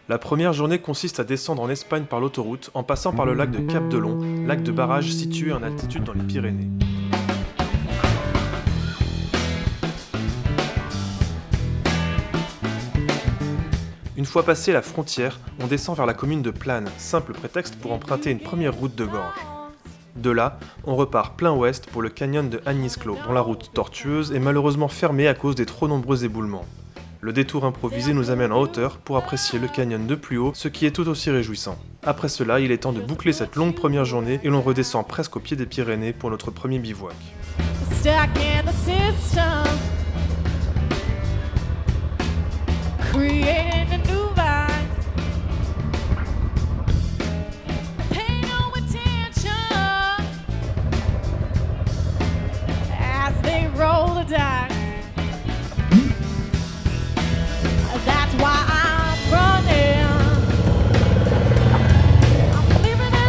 La première journée consiste à descendre en Espagne par l'autoroute en passant par le lac de Cap-de-Long, lac de barrage situé en altitude dans les Pyrénées. Une fois passé la frontière, on descend vers la commune de Planes, simple prétexte pour emprunter une première route de gorge. De là, on repart plein ouest pour le canyon de Agnizcló, dont la route tortueuse est malheureusement fermée à cause des trop nombreux éboulements. Le détour improvisé nous amène en hauteur pour apprécier le canyon de plus haut, ce qui est tout aussi réjouissant. Après cela, il est temps de boucler cette longue première journée et l'on redescend presque au pied des Pyrénées pour notre premier bivouac.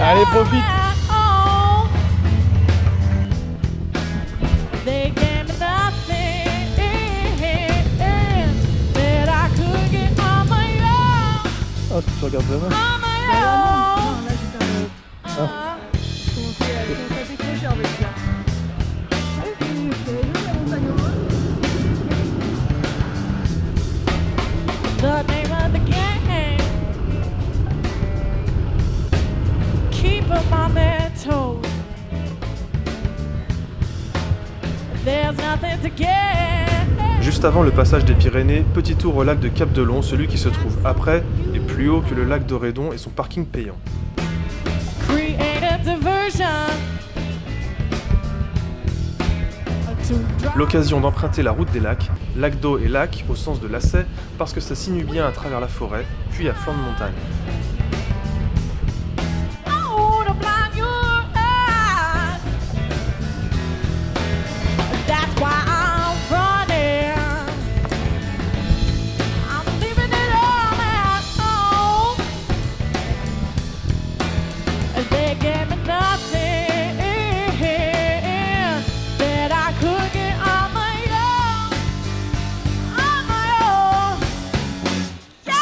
Allez, profite! Oh, tu regardes vraiment? Non, là j'étais commencé à décrocher avec ça. C'est où la montagne au moins? The name of the game. Keep 'em on their toes. There's nothing to get. Juste avant le passage des Pyrénées, petit tour au lac de Cap-de-Long, celui qui se trouve après et plus haut que le lac d'Oredon et son parking payant. Create a diversion. L'occasion d'emprunter la route des lacs, lac d'eau et lac au sens de lacet, parce que ça sinue bien à travers la forêt, puis à flanc de montagne. Oh, to blind your eyes. That's why I'm running. I'm leaving it all at home. They gave me nothing that I could get on my own. On my own. Yeah.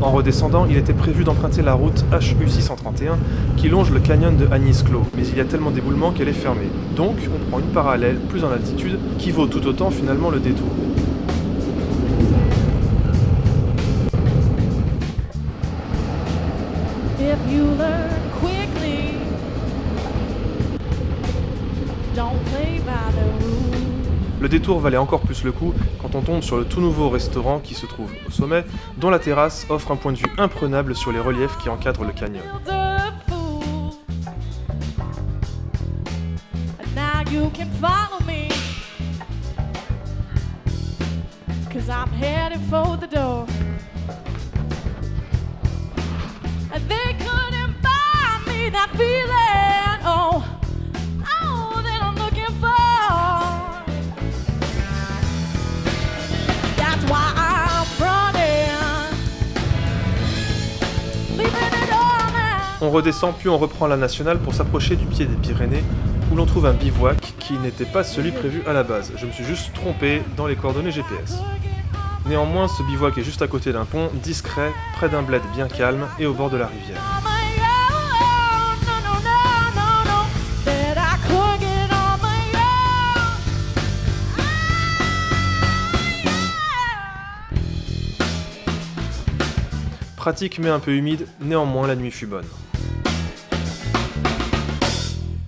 En redescendant, il était prévu d'emprunter la route HU 631 qui longe le canyon de Agnizcló, mais il y a tellement d'éboulements qu'elle est fermée. Donc, on prend une parallèle plus en altitude qui vaut tout autant finalement le détour. If you learn quickly, don't play by the rules. Le détour valait encore plus le coup quand on tombe sur le tout nouveau restaurant qui se trouve au sommet, dont la terrasse offre un point de vue imprenable sur les reliefs qui encadrent le canyon. The fool. Now you can follow me, 'cause I'm headed for the door. They couldn't buy me that feeling, oh, that I'm looking for. That's why I'm running, leaving it all now. On redescend puis on reprend la nationale pour s'approcher du pied des Pyrénées où l'on trouve un bivouac qui n'était pas celui prévu à la base. Je me suis juste trompé dans les coordonnées GPS. Néanmoins, ce bivouac est juste à côté d'un pont, discret, près d'un bled bien calme et au bord de la rivière. Pratique mais un peu humide, néanmoins la nuit fut bonne.